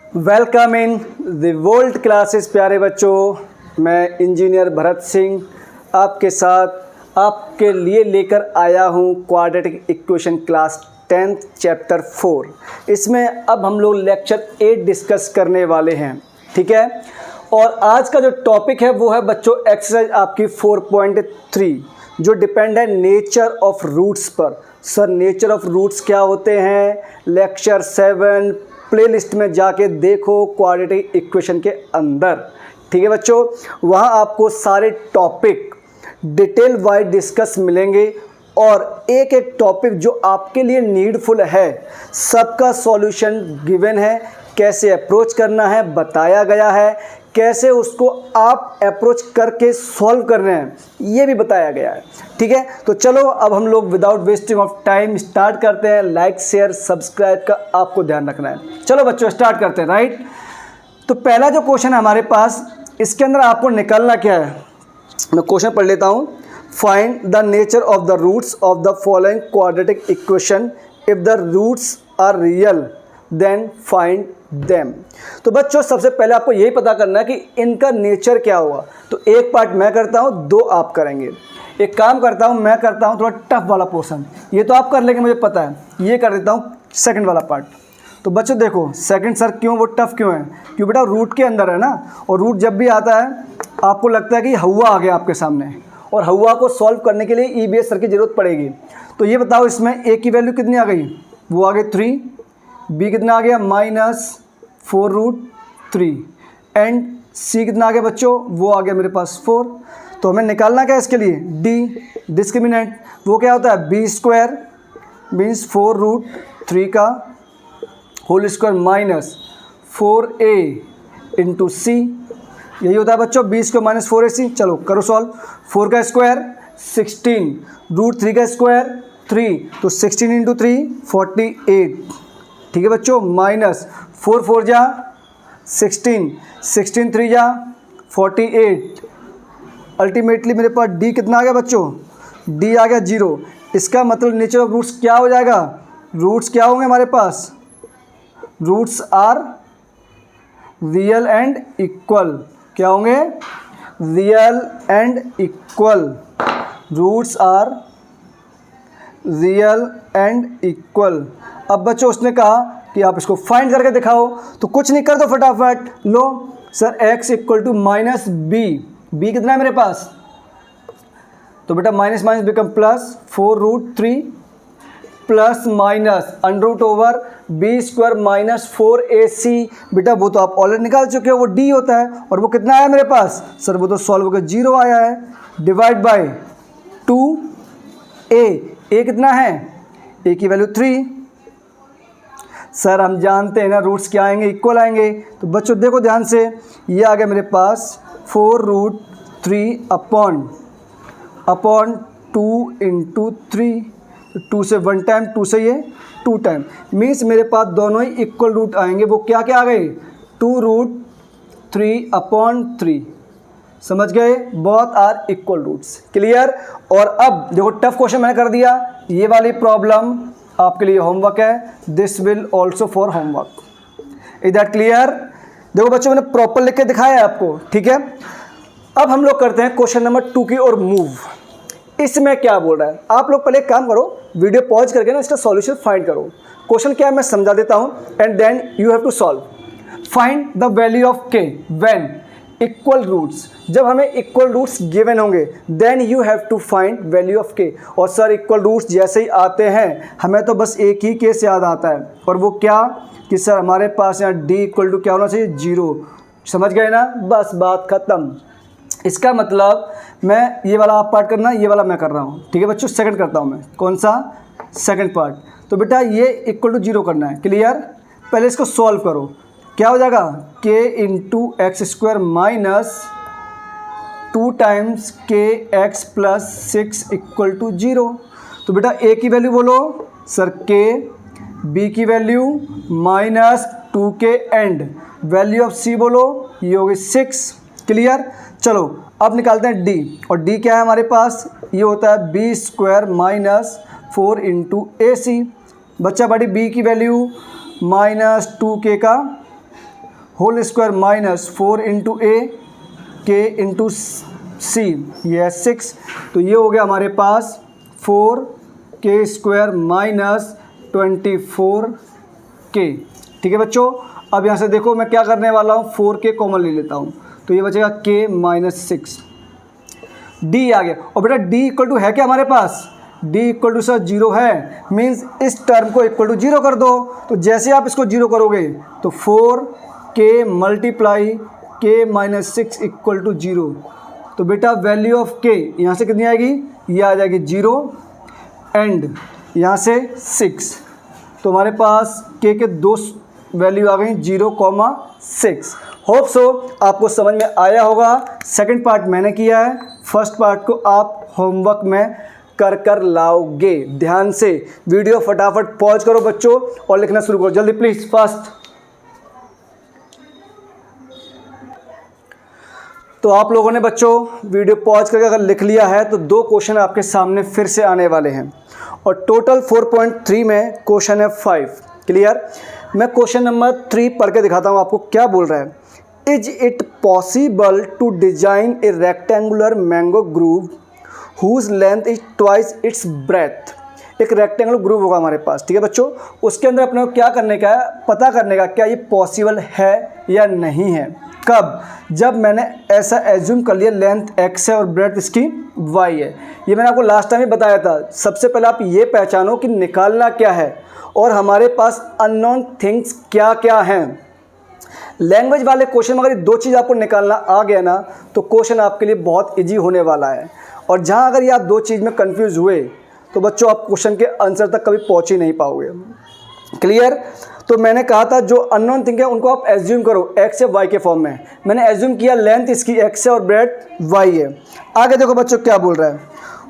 Welcome in the world classes. प्यारे बच्चों, मैं इंजीनियर भरत सिंह आपके साथ आपके लिए लेकर आया हूँ quadratic equation class 10th chapter 4। इसमें अब हम लोग लेक्चर 8 डिस्कस करने वाले हैं, ठीक है। और आज का जो टॉपिक है वो है बच्चों एक्सरसाइज आपकी 4.3 जो डिपेंड है नेचर ऑफ रूट्स पर। सर नेचर ऑफ रूट्स क्या होते हैं? लेक्चर 7 प्लेलिस्ट में जाके देखो क्वाड्रेटिक इक्वेशन के अंदर, ठीक है बच्चों। वहाँ आपको सारे टॉपिक डिटेल वाइज डिस्कस मिलेंगे और एक एक टॉपिक जो आपके लिए नीडफुल है सबका सॉल्यूशन गिवन है, कैसे अप्रोच करना है बताया गया है, कैसे उसको आप अप्रोच करके सॉल्व कर रहे हैं ये भी बताया गया है, ठीक है। तो चलो अब हम लोग without wasting of time start करते हैं। लाइक शेयर सब्सक्राइब का आपको ध्यान रखना है। चलो बच्चों स्टार्ट करते हैं, राइट। तो पहला जो क्वेश्चन है हमारे पास, इसके अंदर आपको निकालना क्या है, मैं क्वेश्चन पढ़ लेता हूँ। Find the nature of the roots of the following quadratic equation, if the roots are real then find them. तो बच्चों सबसे पहले आपको यही पता करना है कि इनका नेचर क्या होगा। तो एक पार्ट मैं करता हूँ, दो आप करेंगे। एक काम करता हूँ, मैं करता हूँ थोड़ा टफ वाला पोर्शन, ये तो आप कर लेंगे मुझे पता है। ये कर देता हूँ सेकंड वाला पार्ट। तो बच्चों देखो सेकंड सर क्यों वो टफ क्यों है? क्यों बेटा रूट के अंदर है ना, और रूट जब भी आता है आपको लगता है कि हवा आ गया आपके सामने, और हवा को सॉल्व करने के लिए EBS सर की ज़रूरत पड़ेगी। तो ये बताओ इसमें a की वैल्यू कितनी आ गई? वो आ गई 3, b कितना आ गया -4√3, एंड c कितना आ गया बच्चों? वो आ गया मेरे पास 4। तो हमें निकालना क्या है इसके लिए? d discriminant. वो क्या होता है? b² मीन्स 4√3 का whole square -4a into c, यही होता है बच्चों b² -4ac। चलो करो सॉल्व। 4 का स्क्वायर 16, √3 का स्क्वायर 3, तो 16 इंटू 3 48, ठीक है बच्चों। -4 4 जा 16, 16 3 जा 48। अल्टीमेटली मेरे पास d कितना आ गया बच्चों? d आ गया 0। इसका मतलब नेचर ऑफ रूट्स क्या हो जाएगा? रूट्स क्या होंगे हमारे पास? Roots are real and equal. क्या होंगे? Real and equal. Roots are real and equal. अब बच्चों उसने कहा कि आप इसको फाइंड करके दिखाओ, तो कुछ नहीं कर दो फटाफट। लो सर x = -b, b कितना है मेरे पास? तो बेटा minus minus become plus 4√3 plus minus √b² -4ac। बेटा वो तो आप ऑलरेडी निकाल चुके हो, वो d होता है, और वो कितना आया मेरे पास? सर वो तो सॉल्व होकर 0 आया है। डिवाइड बाय 2a कितना है? a की वैल्यू 3। सर हम जानते हैं ना रूट्स क्या आएंगे? इक्वल आएंगे। तो बच्चों देखो ध्यान से, ये आ गया मेरे पास 4√3 अपॉन 2 इंटू 3। 2 से 1 टाइम, 2 से ये 2 टाइम, मीन्स मेरे पास दोनों ही इक्वल रूट आएंगे। वो क्या क्या आ गए? 2√3/3। समझ गए? Both are equal roots. Clear? और अब देखो टफ क्वेश्चन मैंने कर दिया, ये वाली प्रॉब्लम आपके लिए होमवर्क है। This will also for homework. Is that clear? देखो बच्चों मैंने प्रॉपर लिख के दिखाया है आपको, ठीक है। अब हम लोग करते हैं क्वेश्चन नंबर 2 की ओर मूव। इसमें क्या बोल रहा है? आप लोग पहले एक काम करो, वीडियो पॉज करके ना इसका सॉल्यूशन फाइंड करो। क्वेश्चन क्या है मैं समझा देता हूं, and then you have to solve. Find the value of k when equal roots. जब हमें इक्वल रूट्स गिवन होंगे then you have to find value of k। और सर इक्वल रूट्स जैसे ही आते हैं हमें तो बस एक ही केस याद आता है, और वो क्या कि सर हमारे पास यहाँ d = क्या होना चाहिए? 0। समझ गए ना? बस बात खत्म। इसका मतलब मैं ये वाला आप पार्ट करना, ये वाला मैं कर रहा हूँ, ठीक है बच्चों। सेकंड करता हूँ मैं, कौन सा? Second part. तो बेटा ये = 0 करना है। क्लियर? पहले इसको सॉल्व करो। क्या हो जाएगा? k × x² -2 times kx + 6 = 0। तो बेटा a की वैल्यू बोलो सर k, b की value -2k, and value of c बोलो ये होगी 6। क्लियर? चलो अब निकालते हैं d, और d क्या है हमारे पास? ये होता है b² -4 × ac। बच्चा बड़ी b की वैल्यू -2k का होल स्क्वायर माइनस 4 इंटू ए के इंटू सी, ये है 6। तो ये हो गया हमारे पास 4 के स्क्वायर माइनस 24 के। ठीक है बच्चों, अब यहाँ से देखो मैं क्या करने वाला हूँ, 4 के कॉमन ले लेता हूँ, तो ये बचेगा के माइनस 6। डी आ गया, और बेटा डी इक्वल टू है क्या हमारे पास, डी इक्वल टू सर 0 है, मीन्स इस टर्म को इक्वल टू 0 कर दो। तो जैसे आप इसको 0 करोगे तो 4 के मल्टीप्लाई के माइनस 6 इक्वल टू 0। तो बेटा वैल्यू ऑफ के यहाँ से कितनी आएगी, ये आ जाएगी 0 एंड यहाँ से 6। तो हमारे पास के दो वैल्यू आ गई 0,6। होप सो आपको समझ में आया होगा। सेकंड पार्ट मैंने किया है, फर्स्ट पार्ट को आप होमवर्क में कर लाओगे। ध्यान से वीडियो फटाफट पॉज करो बच्चों और लिखना शुरू करो, जल्दी प्लीज फास्ट। तो आप लोगों ने बच्चों वीडियो पॉज करके अगर लिख लिया है तो 2 क्वेश्चन आपके सामने फिर से आने वाले हैं, और टोटल 4.3 में क्वेश्चन है 5। क्लियर। मैं क्वेश्चन नंबर 3 पढ़ के दिखाता हूँ आपको क्या बोल रहा है। Is it possible to design a rectangular mango grove whose length is twice its breadth. एक रेक्टेंगुलर ग्रूव होगा हमारे पास, ठीक है बच्चों, उसके अंदर अपने को क्या करने का है, पता करने का क्या ये पॉसिबल है या नहीं है। कब, जब मैंने ऐसा एज्यूम कर लिया लेंथ x है और ब्रेथ इसकी y है। ये मैंने आपको लास्ट टाइम ही बताया था। सबसे पहले आप ये पहचानो कि निकालना क्या है और हमारे पास अननोन थिंग्स क्या क्या हैं। लैंग्वेज वाले क्वेश्चन में अगर ये 2 चीज़ आपको निकालना आ गया ना तो क्वेश्चन आपके लिए बहुत ईजी होने वाला है। और जहाँ अगर ये आप 2 चीज़ में कंफ्यूज हुए तो बच्चों आप क्वेश्चन के आंसर तक कभी पहुँच ही नहीं पाओगे। क्लियर। तो मैंने कहा था जो अननोन थिंग है उनको आप एज्यूम करो x या y के फॉर्म में। मैंने एज्यूम किया लेंथ इसकी x है और ब्रेथ y है। आगे देखो बच्चों क्या बोल रहा है,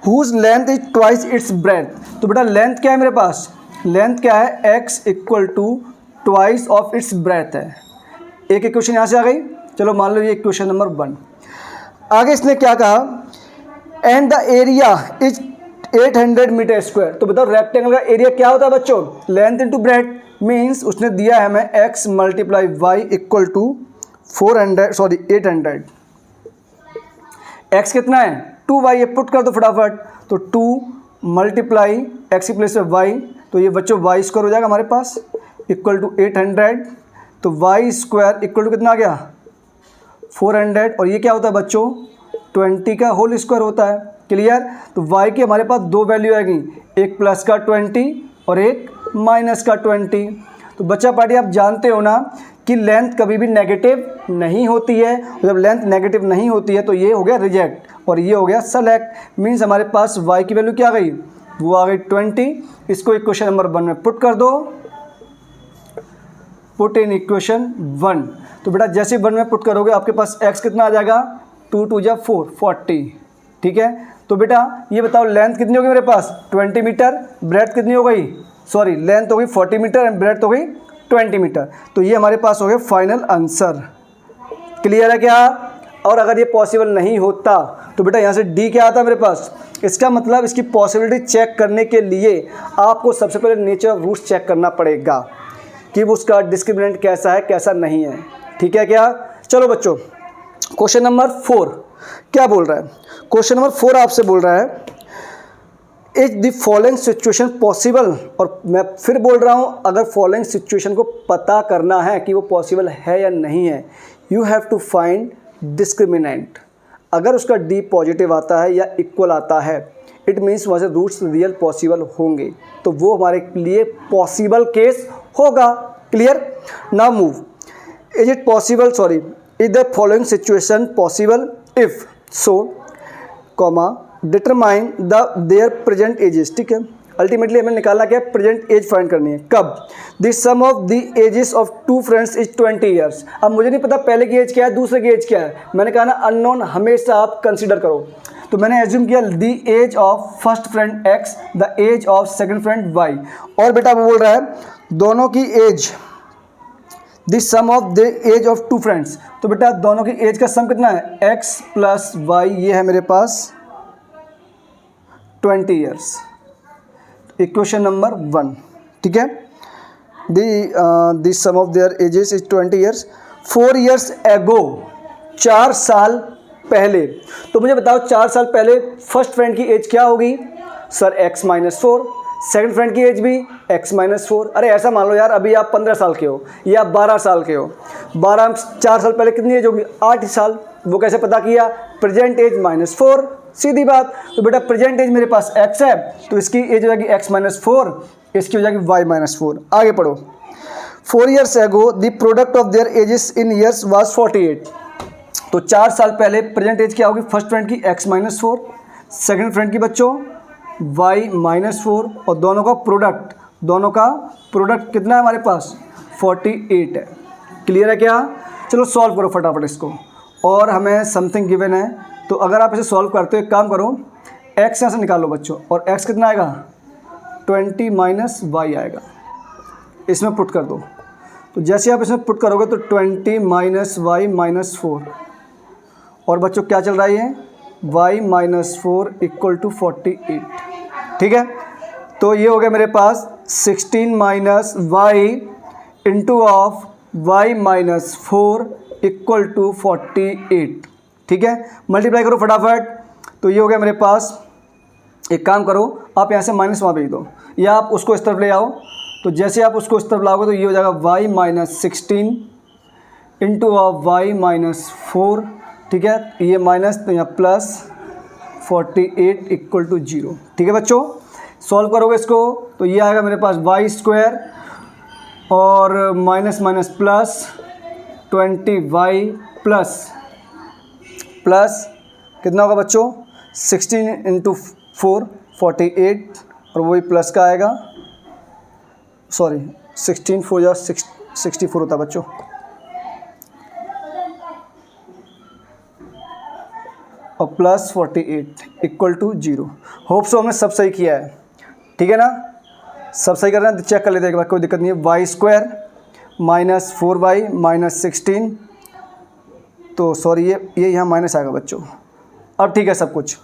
whose length is twice its breadth. तो बेटा लेंथ क्या है मेरे पास, लेंथ क्या है, x equal to twice of its breadth है। एक इक्वेशन यहाँ से आ गई। चलो मान लो ये इक्वेशन नंबर 1। आगे इसने क्या कहा, and the area is 800 meter square. तो बताओ रेक्टेंगल का एरिया क्या होता है बच्चों, लेंथ इंटू ब्रेथ। मीन्स उसने दिया है हमें x multiply y equal to 800। x कितना है 2y है, पुट कर दो फटाफट। तो 2 मल्टीप्लाई एक्स की प्लेस में y, तो ये बच्चों y स्क्वायर हो जाएगा हमारे पास इक्वल टू 800। तो y स्क्वायर इक्वल टू कितना आ गया 400, और ये क्या होता है बच्चों 20 का होल स्क्वायर होता है। क्लियर। तो y की हमारे पास 2 वैल्यू आएगी, एक प्लस का 20 और एक माइनस का 20। तो बच्चा पार्टी आप जानते हो ना कि लेंथ कभी भी नेगेटिव नहीं होती है। जब लेंथ नेगेटिव नहीं होती है तो ये हो गया रिजेक्ट और ये हो गया सेलेक्ट। मीन्स हमारे पास y की वैल्यू क्या आ गई, वो आ गई 20। इसको इक्वेशन नंबर 1 में पुट कर दो, पुट इन इक्वेशन 1। तो बेटा जैसे 1 में पुट करोगे आपके पास x कितना आ जाएगा 2 2 जा 4 40। ठीक है। तो बेटा ये बताओ लेंथ कितनी होगी मेरे पास 20 मीटर, ब्रेथ कितनी हो गई, सॉरी लेंथ हो गई 40 मीटर एंड ब्रेथ हो गई 20 मीटर। तो ये हमारे पास हो गया फाइनल आंसर। क्लियर है क्या। और अगर ये पॉसिबल नहीं होता तो बेटा यहाँ से डी क्या आता है मेरे पास। इसका मतलब इसकी पॉसिबिलिटी चेक करने के लिए आपको सबसे पहले नेचर ऑफ रूट्स चेक करना पड़ेगा कि उसका डिस्क्रिमिनेंट कैसा है कैसा नहीं है। ठीक है क्या। चलो बच्चों क्वेश्चन नंबर 4 क्या बोल रहा है। क्वेश्चन नंबर 4 आपसे बोल रहा है is the following situation possible. और मैं फिर बोल रहा हूँ अगर फॉलोइंग सिचुएशन को पता करना है कि वो पॉसिबल है या नहीं है, you have to find discriminant. अगर उसका डी पॉजिटिव आता है या इक्वल आता है इट मीन्स वहाँ से रूट्स रियल पॉसिबल होंगे, तो वो हमारे लिए पॉसिबल केस होगा। Clear. Now move, is it possible, sorry is the following situation possible if so comma determine there present ages. ठीक है। अल्टीमेटली हमें निकालना क्या है, प्रेजेंट एज फाइंड करनी है। कब, the sum of the ages of 2 friends is 20 years. अब मुझे नहीं पता पहले की एज क्या है दूसरे की एज क्या है, मैंने कहा ना अननोन हमेशा आप कंसिडर करो। तो मैंने एज्यूम किया the age of first friend x, the age of second friend y। और बेटा वो बोल रहा है दोनों की age, the sum of the age of 2 friends. तो बेटा दोनों की एज का सम कितना है x प्लस y, ये है मेरे पास 20 ईयर्स। Equation number 1। ठीक है। The sum of their ages is 20 years. 4 years ago, 4 साल पहले। तो मुझे बताओ 4 साल पहले फर्स्ट फ्रेंड की एज क्या होगी सर? x-4। सेकंड फ्रेंड की एज भी x-4। अरे ऐसा मान लो यार, अभी आप 15 साल के हो या 12 साल के हो, 12 4 साल पहले कितनी एज होगी? 8 साल। वो कैसे पता किया? प्रेजेंट एज -4, सीधी बात। तो बेटा प्रेजेंट एज मेरे पास x है, तो इसकी एज हो जाएगी x-4, इसकी हो जाएगी y-4। आगे पढ़ो। 4 years ago the product of their ages in years was 48। तो 4 साल पहले प्रेजेंट एज क्या होगी फर्स्ट फ्रेंड की? x-4, सेकंड फ्रेंड की बच्चों y-4, और दोनों का प्रोडक्ट कितना है हमारे पास? 48 है। क्लियर है क्या? चलो सॉल्व करो फटाफट इसको। और हमें समथिंग गिवन है, तो अगर आप इसे सॉल्व करते हो एक काम करो, x यहाँ से निकालो बच्चों, और x कितना आएगा? 20 माइनस y आएगा, इसमें पुट कर दो। तो जैसे आप इसमें पुट करोगे तो 20 माइनस y-4, और बच्चों क्या चल रहा है ये? y-4 equal to 48। ठीक है, तो ये हो गया मेरे पास 16 minus y into of y-4 equal to 48। ठीक है, मल्टीप्लाई करो फटाफट। तो ये हो गया मेरे पास, एक काम करो आप यहाँ से माइनस वहाँ भेज दो, या आप उसको इस तरफ ले आओ। तो जैसे आप उसको इस तरफ लाओगे तो ये हो जाएगा y-16 इंटू ऑफ y-4। ठीक है, ये माइनस तो यहाँ प्लस 48 इक्वल टू 0। ठीक है बच्चों, सॉल्व करोगे इसको तो ये आएगा मेरे पास y² और minus minus plus 20y plus कितना होगा बच्चों? 16 इंटू 4 48, और वही प्लस का आएगा, सॉरी 16 4 या 64 होता बच्चों। और plus 48 equal to 0। Hope so हमने सब सही किया है। ठीक है ना, सब सही कर रहे हैं, चेक कर लेते हैं एक बार, कोई दिक्कत नहीं है। y² माइनस 4y माइनस 16, तो सॉरी ये यहाँ माइनस आएगा बच्चों। अब ठीक है, सब कुछ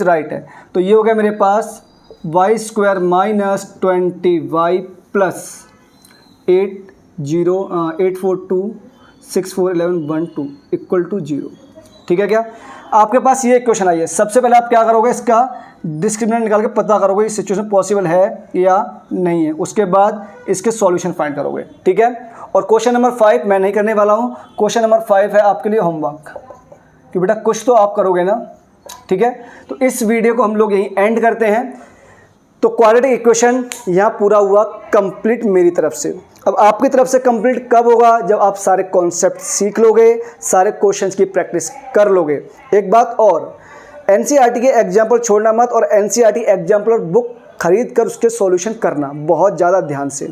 राइट है। तो ये हो गया मेरे पास y² minus 20y plus 842 641112 equal to 0। ठीक है क्या? आपके पास ये इक्वेशन आई है, सबसे पहले आप क्या करोगे? इसका डिस्क्रिमिनेंट निकाल के पता करोगे ये सिचुएशन पॉसिबल है या नहीं है, उसके बाद इसके सॉल्यूशन फाइंड करोगे। ठीक है, और क्वेश्चन नंबर 5 मैं नहीं करने वाला हूँ, क्वेश्चन नंबर 5 है आपके लिए होमवर्क, कि बेटा कुछ तो आप करोगे ना। ठीक है, तो इस वीडियो को हम लोग यहीं एंड करते हैं। तो क्वाड्रेटिक इक्वेशन यहाँ पूरा हुआ कंप्लीट मेरी तरफ से। अब आपकी तरफ से कंप्लीट कब होगा? जब आप सारे कॉन्सेप्ट सीख लोगे, सारे क्वेश्चंस की प्रैक्टिस कर लोगे। एक बात और, एनसीईआरटी के एग्जाम्पल छोड़ना मत, और एनसीईआरटी एग्जाम्पल बुक खरीद कर उसके सॉल्यूशन करना बहुत ज़्यादा ध्यान से।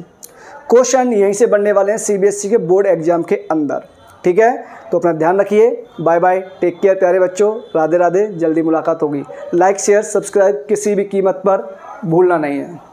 क्वेश्चन यहीं से बनने वाले हैं सीबीएसई के बोर्ड एग्जाम के अंदर। ठीक है, तो अपना ध्यान रखिए। बाय बाय, टेक केयर प्यारे बच्चों, राधे राधे, जल्दी मुलाकात होगी। लाइक शेयर सब्सक्राइब किसी भी कीमत पर भूलना नहीं है।